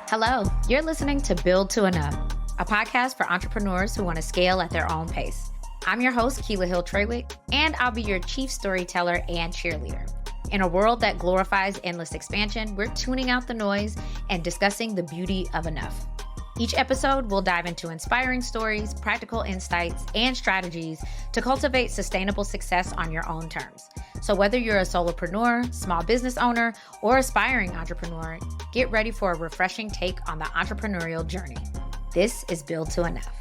Hello, you're listening to Build to Enough, a podcast for entrepreneurs who want to scale at their own pace. I'm your host, Keila Hill-Trawick, and I'll be your chief storyteller and cheerleader. In a world that glorifies endless expansion, we're tuning out the noise and discussing the beauty of enough. Each episode, we'll dive into inspiring stories, practical insights, and strategies to cultivate sustainable success on your own terms. So whether you're a solopreneur, small business owner, or aspiring entrepreneur, get ready for a refreshing take on the entrepreneurial journey. This is Build to Enough.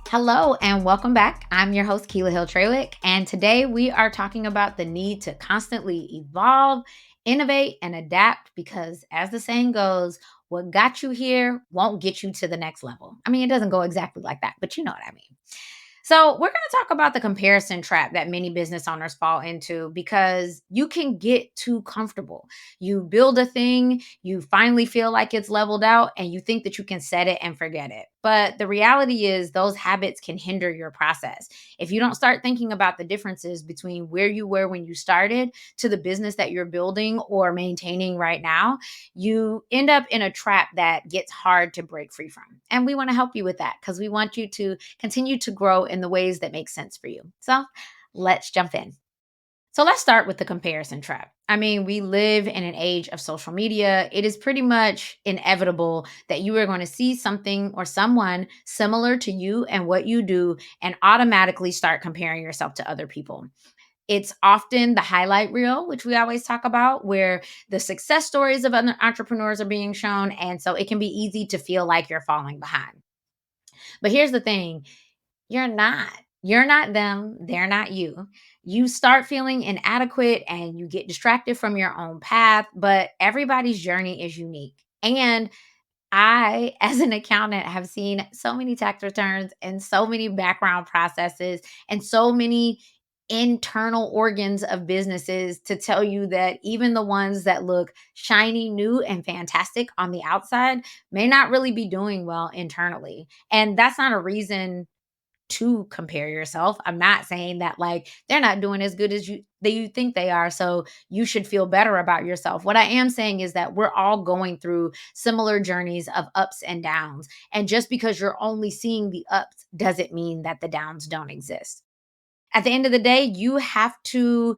Hello and welcome back. I'm your host, Keila Hill-Trawick, and today we are talking about the need to constantly evolve, innovate, and adapt because, as the saying goes, what got you here won't get you to the next level. I mean, it doesn't go exactly like that, but you know what I mean. So, we're going to talk about the comparison trap that many business owners fall into because you can get too comfortable. You build a thing, you finally feel like it's leveled out, and you think that you can set it and forget it. But the reality is, those habits can hinder your process. If you don't start thinking about the differences between where you were when you started to the business that you're building or maintaining right now, you end up in a trap that gets hard to break free from. And we want to help you with that because we want you to continue to grow in the ways that make sense for you. So let's jump in. So let's start with the comparison trap. I mean, we live in an age of social media. It is pretty much inevitable that you are going to see something or someone similar to you and what you do and automatically start comparing yourself to other people. It's often the highlight reel, which we always talk about, where the success stories of other entrepreneurs are being shown. And so it can be easy to feel like you're falling behind. But here's the thing. You're not. You're not them. They're not you. You start feeling inadequate and you get distracted from your own path, but everybody's journey is unique. And I, as an accountant, have seen so many tax returns and so many background processes and so many internal organs of businesses to tell you that even the ones that look shiny, new, and fantastic on the outside may not really be doing well internally. And that's not a reason to compare yourself. I'm not saying that like they're not doing as good as you think they are, so you should feel better about yourself. What I am saying is that we're all going through similar journeys of ups and downs. And just because you're only seeing the ups doesn't mean that the downs don't exist. At the end of the day, you have to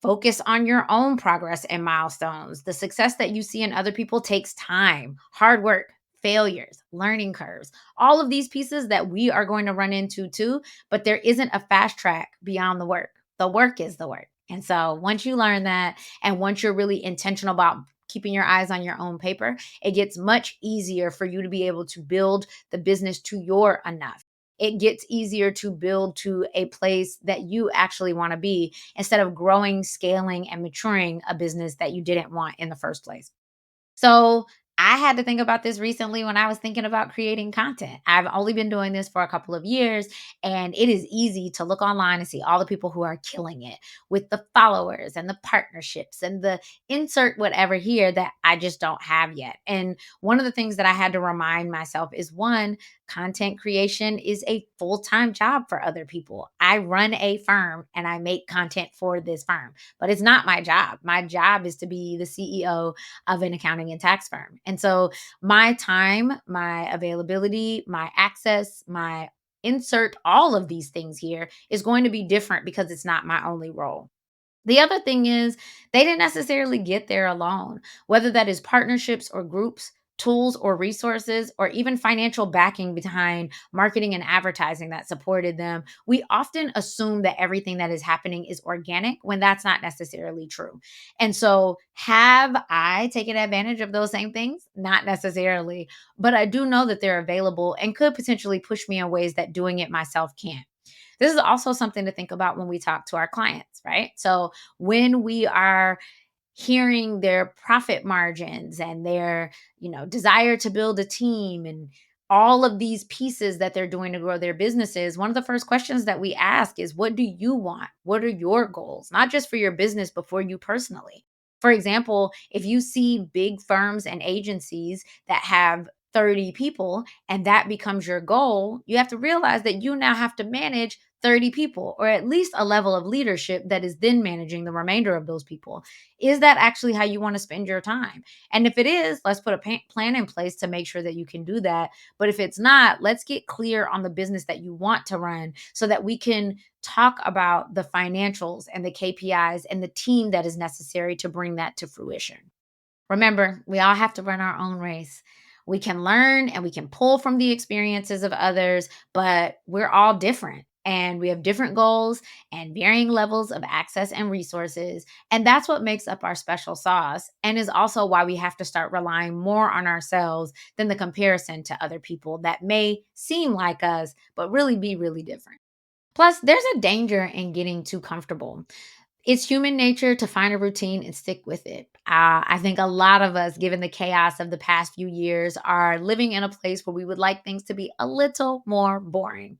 focus on your own progress and milestones. The success that you see in other people takes time, hard work, failures, learning curves, all of these pieces that we are going to run into too. But there isn't a fast track beyond the work. The work is the work. And so once you learn that, and once you're really intentional about keeping your eyes on your own paper, it gets much easier for you to be able to build the business to your enough. It gets easier to build to a place that you actually want to be instead of growing, scaling, and maturing a business that you didn't want in the first place. So I had to think about this recently when I was thinking about creating content. I've only been doing this for a couple of years, and it is easy to look online and see all the people who are killing it with the followers and the partnerships and the insert whatever here that I just don't have yet. And one of the things that I had to remind myself is one, content creation is a full time job for other people. I run a firm and I make content for this firm, but it's not my job. My job is to be the CEO of an accounting and tax firm. And so my time, my availability, my access, my insert, all of these things here is going to be different because it's not my only role. The other thing is, they didn't necessarily get there alone, whether that is partnerships or groups, tools or resources, or even financial backing behind marketing and advertising that supported them. We often assume that everything that is happening is organic when that's not necessarily true. And so, have I taken advantage of those same things? Not necessarily, but I do know that they're available and could potentially push me in ways that doing it myself can't. This is also something to think about when we talk to our clients, right? So when we are hearing their profit margins and their, desire to build a team and all of these pieces that they're doing to grow their businesses, one of the first questions that we ask is, what do you want? What are your goals? Not just for your business, but for you personally. For example, if you see big firms and agencies that have 30 people and that becomes your goal, you have to realize that you now have to manage 30 people, or at least a level of leadership that is then managing the remainder of those people. Is that actually how you want to spend your time? And if it is, let's put a plan in place to make sure that you can do that. But if it's not, let's get clear on the business that you want to run so that we can talk about the financials and the KPIs and the team that is necessary to bring that to fruition. Remember, we all have to run our own race. We can learn and we can pull from the experiences of others, but we're all different and we have different goals and varying levels of access and resources. And that's what makes up our special sauce and is also why we have to start relying more on ourselves than the comparison to other people that may seem like us, but really be really different. Plus, there's a danger in getting too comfortable. It's human nature to find a routine and stick with it. I think a lot of us, given the chaos of the past few years, are living in a place where we would like things to be a little more boring.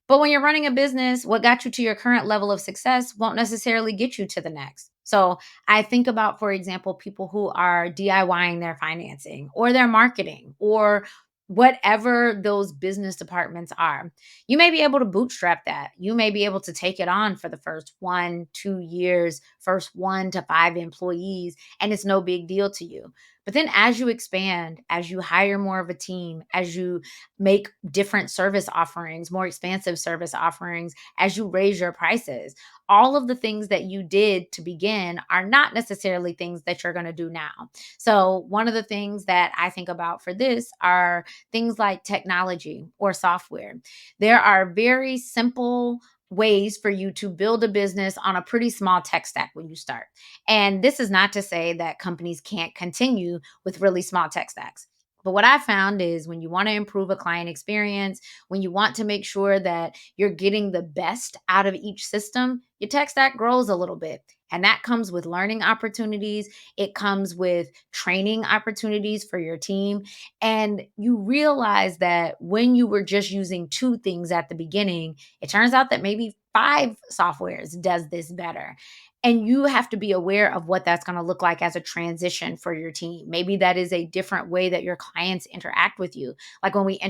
But when you're running a business, what got you to your current level of success won't necessarily get you to the next. So I think about, for example, people who are DIYing their financing or their marketing or whatever those business departments are. You may be able to bootstrap that. You may be able to take it on for the first 1, 2 years, first 1 to 5 employees, and it's no big deal to you. But then as you expand, as you hire more of a team, as you make different service offerings, more expansive service offerings, as you raise your prices. All of the things that you did to begin are not necessarily things that you're going to do now. So, one of the things that I think about for this are things like technology or software. There are very simple ways for you to build a business on a pretty small tech stack when you start. And this is not to say that companies can't continue with really small tech stacks. But what I found is when you want to improve a client experience, when you want to make sure that you're getting the best out of each system, your tech stack grows a little bit. And that comes with learning opportunities. It comes with training opportunities for your team. And you realize that when you were just using two things at the beginning, it turns out that maybe five softwares does this better. And you have to be aware of what that's going to look like as a transition for your team. Maybe that is a different way that your clients interact with you. Like when we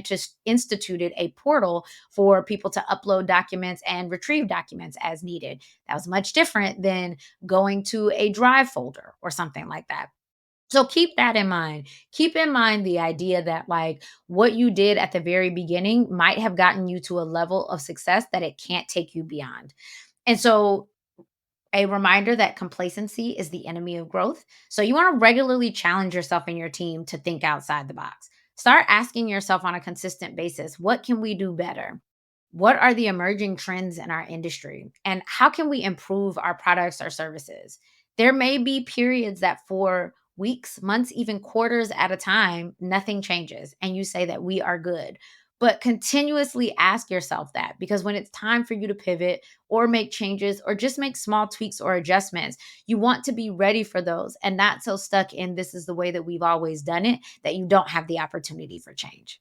instituted a portal for people to upload documents and retrieve documents as needed. That was much different than going to a drive folder or something like that. So keep that in mind. Keep in mind the idea that, like, what you did at the very beginning might have gotten you to a level of success that it can't take you beyond. And so a reminder that complacency is the enemy of growth. So you want to regularly challenge yourself and your team to think outside the box. Start asking yourself on a consistent basis, what can we do better? What are the emerging trends in our industry? And how can we improve our products or services? There may be periods that for weeks, months, even quarters at a time, nothing changes. And you say that we are good. But continuously ask yourself that because when it's time for you to pivot or make changes or just make small tweaks or adjustments, you want to be ready for those and not so stuck in this is the way that we've always done it that you don't have the opportunity for change.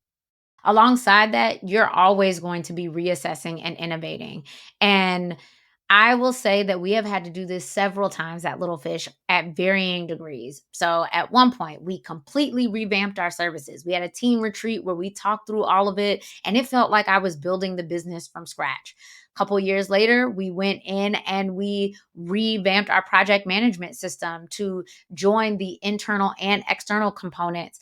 Alongside that, you're always going to be reassessing and innovating. And I will say that we have had to do this several times at Little Fish at varying degrees. So at one point, we completely revamped our services. We had a team retreat where we talked through all of it, and it felt like I was building the business from scratch. A couple years later, we went in and we revamped our project management system to join the internal and external components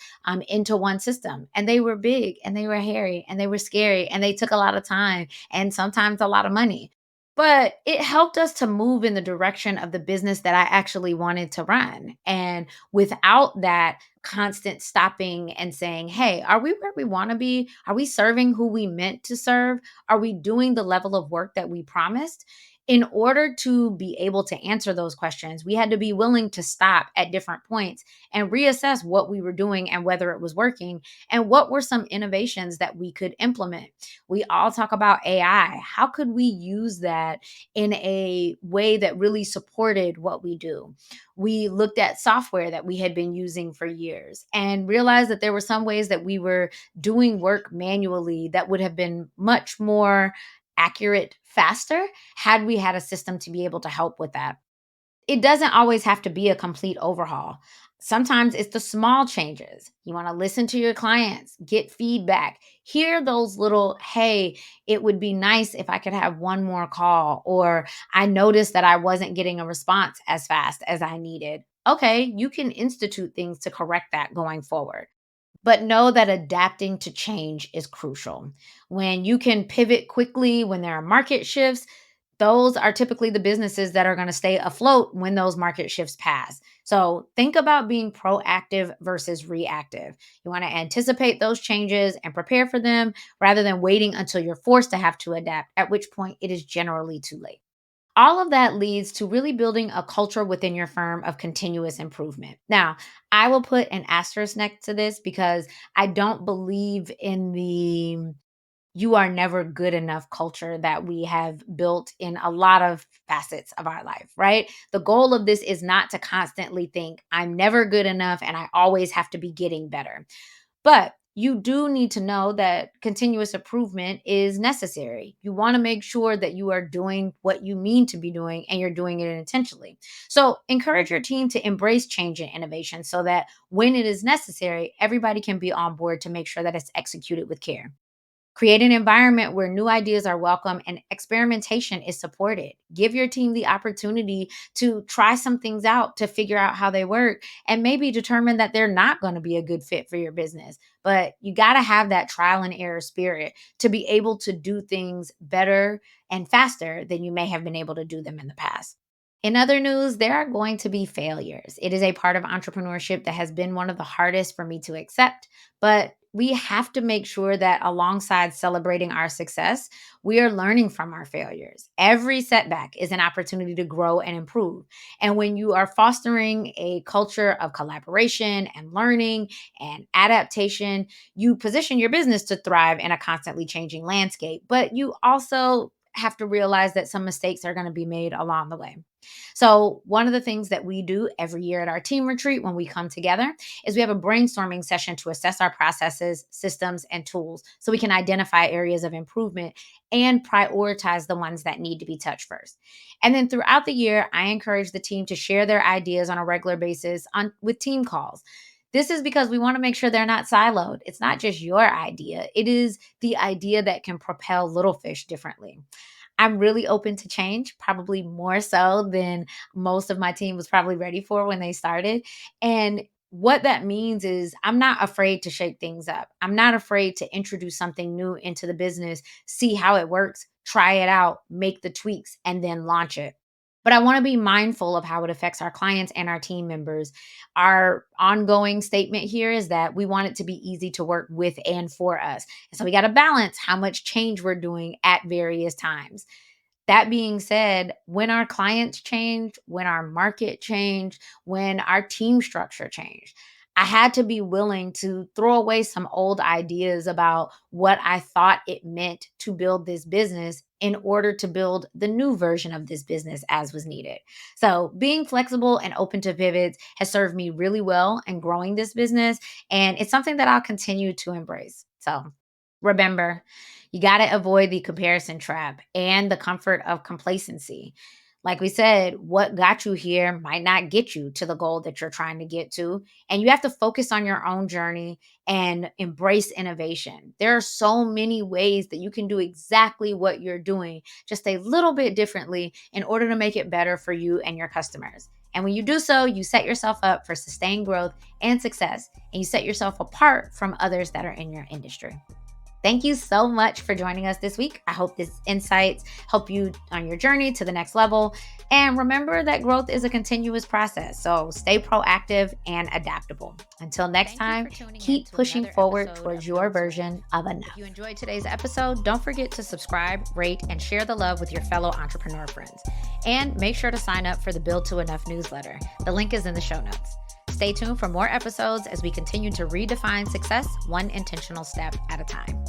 into one system. And they were big and they were hairy and they were scary and they took a lot of time and sometimes a lot of money. But it helped us to move in the direction of the business that I actually wanted to run. And without that constant stopping and saying, hey, are we where we want to be? Are we serving who we meant to serve? Are we doing the level of work that we promised? In order to be able to answer those questions, we had to be willing to stop at different points and reassess what we were doing and whether it was working and what were some innovations that we could implement. We all talk about AI. How could we use that in a way that really supported what we do? We looked at software that we had been using for years and realized that there were some ways that we were doing work manually that would have been much more accurate faster had we had a system to be able to help with that. It doesn't always have to be a complete overhaul. Sometimes it's the small changes. You want to listen to your clients, get feedback, hear those little, hey, it would be nice if I could have one more call, or I noticed that I wasn't getting a response as fast as I needed. Okay, you can institute things to correct that going forward. But know that adapting to change is crucial. When you can pivot quickly, when there are market shifts, those are typically the businesses that are going to stay afloat when those market shifts pass. So think about being proactive versus reactive. You want to anticipate those changes and prepare for them rather than waiting until you're forced to have to adapt, at which point it is generally too late. All of that leads to really building a culture within your firm of continuous improvement. Now, I will put an asterisk next to this because I don't believe in the you are never good enough culture that we have built in a lot of facets of our life, right? The goal of this is not to constantly think, I'm never good enough and I always have to be getting better. But you do need to know that continuous improvement is necessary. You want to make sure that you are doing what you mean to be doing and you're doing it intentionally. So, encourage your team to embrace change and innovation so that when it is necessary, everybody can be on board to make sure that it's executed with care. Create an environment where new ideas are welcome and experimentation is supported. Give your team the opportunity to try some things out to figure out how they work and maybe determine that they're not going to be a good fit for your business. But you got to have that trial and error spirit to be able to do things better and faster than you may have been able to do them in the past. In other news, there are going to be failures. It is a part of entrepreneurship that has been one of the hardest for me to accept, but we have to make sure that alongside celebrating our success, we are learning from our failures. Every setback is an opportunity to grow and improve. And when you are fostering a culture of collaboration and learning and adaptation, you position your business to thrive in a constantly changing landscape. But you also have to realize that some mistakes are going to be made along the way. So, one of the things that we do every year at our team retreat when we come together is we have a brainstorming session to assess our processes, systems, and tools so we can identify areas of improvement and prioritize the ones that need to be touched first. And then throughout the year, I encourage the team to share their ideas on a regular basis on with team calls. This is because we want to make sure they're not siloed. It's not just your idea, it is the idea that can propel little fish differently. I'm really open to change, probably more so than most of my team was probably ready for when they started. And what that means is I'm not afraid to shake things up. I'm not afraid to introduce something new into the business, see how it works, try it out, make the tweaks, and then launch it. But I want to be mindful of how it affects our clients and our team members. Our ongoing statement here is that we want it to be easy to work with and for us. And so we got to balance how much change we're doing at various times. That being said, when our clients change, when our market changed, when our team structure changed, I had to be willing to throw away some old ideas about what I thought it meant to build this business in order to build the new version of this business as was needed. So, being flexible and open to pivots has served me really well in growing this business. And it's something that I'll continue to embrace. So, remember, you got to avoid the comparison trap and the comfort of complacency. Like we said, what got you here might not get you to the goal that you're trying to get to. And you have to focus on your own journey and embrace innovation. There are so many ways that you can do exactly what you're doing, just a little bit differently in order to make it better for you and your customers. And when you do so, you set yourself up for sustained growth and success, and you set yourself apart from others that are in your industry. Thank you so much for joining us this week. I hope these insights help you on your journey to the next level. And remember that growth is a continuous process. So stay proactive and adaptable. Until next time, keep pushing forward towards your version of enough. If you enjoyed today's episode, don't forget to subscribe, rate, and share the love with your fellow entrepreneur friends. And make sure to sign up for the Build to Enough newsletter. The link is in the show notes. Stay tuned for more episodes as we continue to redefine success one intentional step at a time.